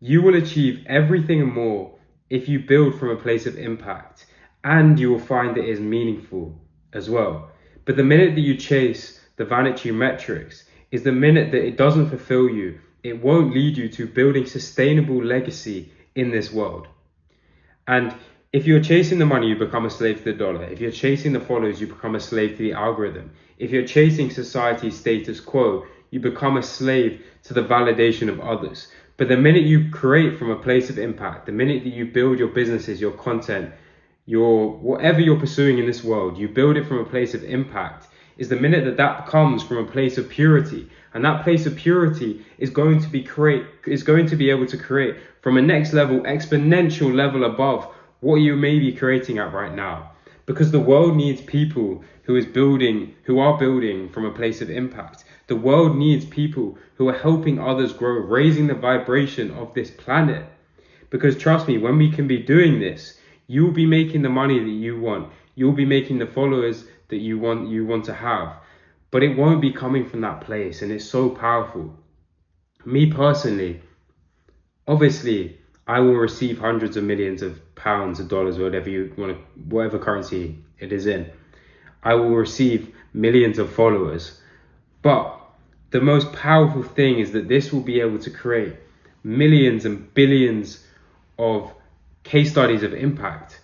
You will achieve everything and more if you build from a place of impact, and you will find it is meaningful as well. But the minute that you chase the vanity metrics is the minute that it doesn't fulfill you, it won't lead you to building sustainable legacy in this world. And if you're chasing the money, you become a slave to the dollar. If you're chasing the followers, you become a slave to the algorithm. If you're chasing society's status quo, you become a slave to the validation of others. But the minute you create from a place of impact, the minute that you build your businesses, your content, your whatever you're pursuing in this world, you build it from a place of impact, is the minute that that comes from a place of purity. And that place of purity is going to be able to create from a next level, exponential level above what you may be creating at right now. Because the world needs people who are building from a place of impact. The world needs people who are helping others grow, raising the vibration of this planet. Because trust me, when we can be doing this, you'll be making the money that you want. You'll be making the followers that you want to have. But it won't be coming from that place, and it's so powerful. Me personally, obviously, I will receive hundreds of millions of pounds or dollars, or whatever you want to, whatever currency it is in. I will receive millions of followers. But the most powerful thing is that this will be able to create millions and billions of case studies of impact.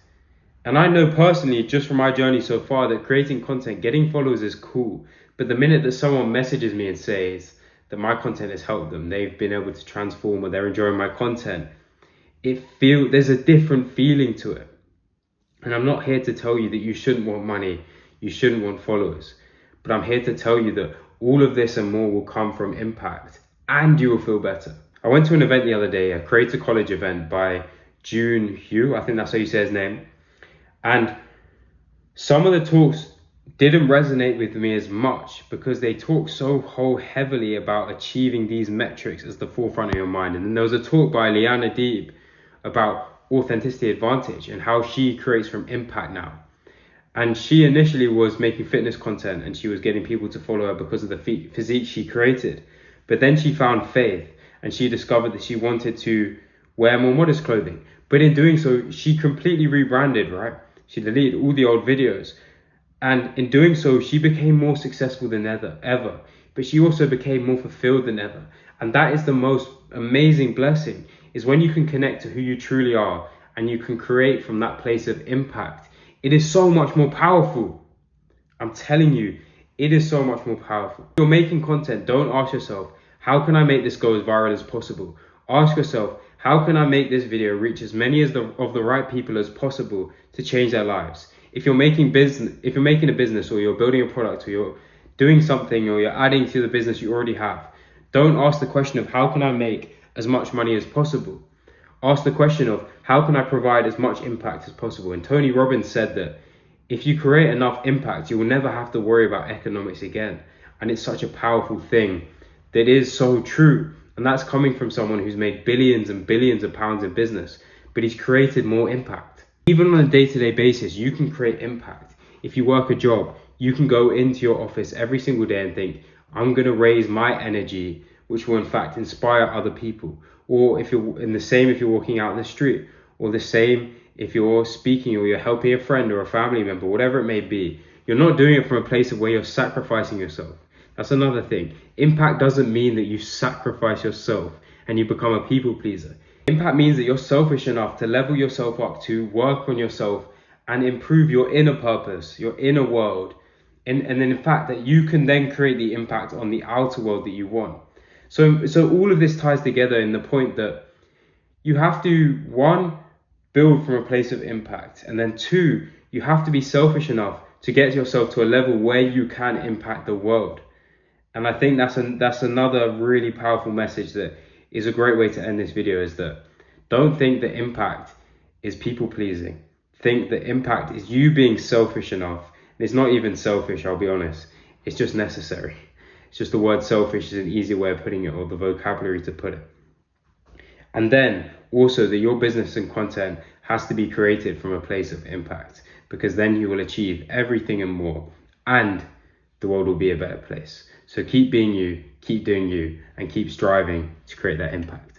And I know personally, just from my journey so far, that creating content, getting followers is cool. But the minute that someone messages me and says that my content has helped them, they've been able to transform, or they're enjoying my content, there's a different feeling to it. And I'm not here to tell you that you shouldn't want money, you shouldn't want followers. But I'm here to tell you that all of this and more will come from impact, and you will feel better. I went to an event the other day, a Creator College event by June Hugh, I think that's how you say his name. And some of the talks didn't resonate with me as much because they talk so heavily about achieving these metrics as the forefront of your mind. And then there was a talk by Liana Deeb about authenticity advantage and how she creates from impact now. And she initially was making fitness content and she was getting people to follow her because of the physique she created. But then she found faith and she discovered that she wanted to wear more modest clothing. But in doing so, she completely rebranded, right? She deleted all the old videos. And in doing so, she became more successful than ever. But she also became more fulfilled than ever. And that is the most amazing blessing, is when you can connect to who you truly are and you can create from that place of impact. It is so much more powerful. I'm telling you, it is so much more powerful. If you're making content, don't ask yourself, how can I make this go as viral as possible? Ask yourself, how can I make this video reach as many of the right people as possible to change their lives? If you're making a business, or you're building a product, or you're doing something, or you're adding to the business you already have, don't ask the question of how can I make as much money as possible. Ask the question of how can I provide as much impact as possible. And Tony Robbins said that if you create enough impact, you will never have to worry about economics again. And it's such a powerful thing that is so true. And that's coming from someone who's made billions and billions of pounds in business, but he's created more impact. Even on a day-to-day basis, you can create impact. If you work a job, you can go into your office every single day and think, I'm going to raise my energy, which will in fact inspire other people. Or if you're walking out in the street, or the same if you're speaking or you're helping a friend or a family member, whatever it may be, you're not doing it from a place of where you're sacrificing yourself. That's another thing. Impact doesn't mean that you sacrifice yourself and you become a people pleaser. Impact means that you're selfish enough to level yourself up, to work on yourself and improve your inner purpose, your inner world. And then in fact that you can then create the impact on the outer world that you want. So all of this ties together in the point that you have to, one, build from a place of impact. And then two, you have to be selfish enough to get yourself to a level where you can impact the world. And I think that's another really powerful message that is a great way to end this video, is that don't think that impact is people pleasing. Think that impact is you being selfish enough. And it's not even selfish, I'll be honest. It's just necessary. It's just the word selfish is an easier way of putting it, or the vocabulary to put it. And then also that your business and content has to be created from a place of impact, because then you will achieve everything and more, and the world will be a better place. So keep being you, keep doing you, and keep striving to create that impact.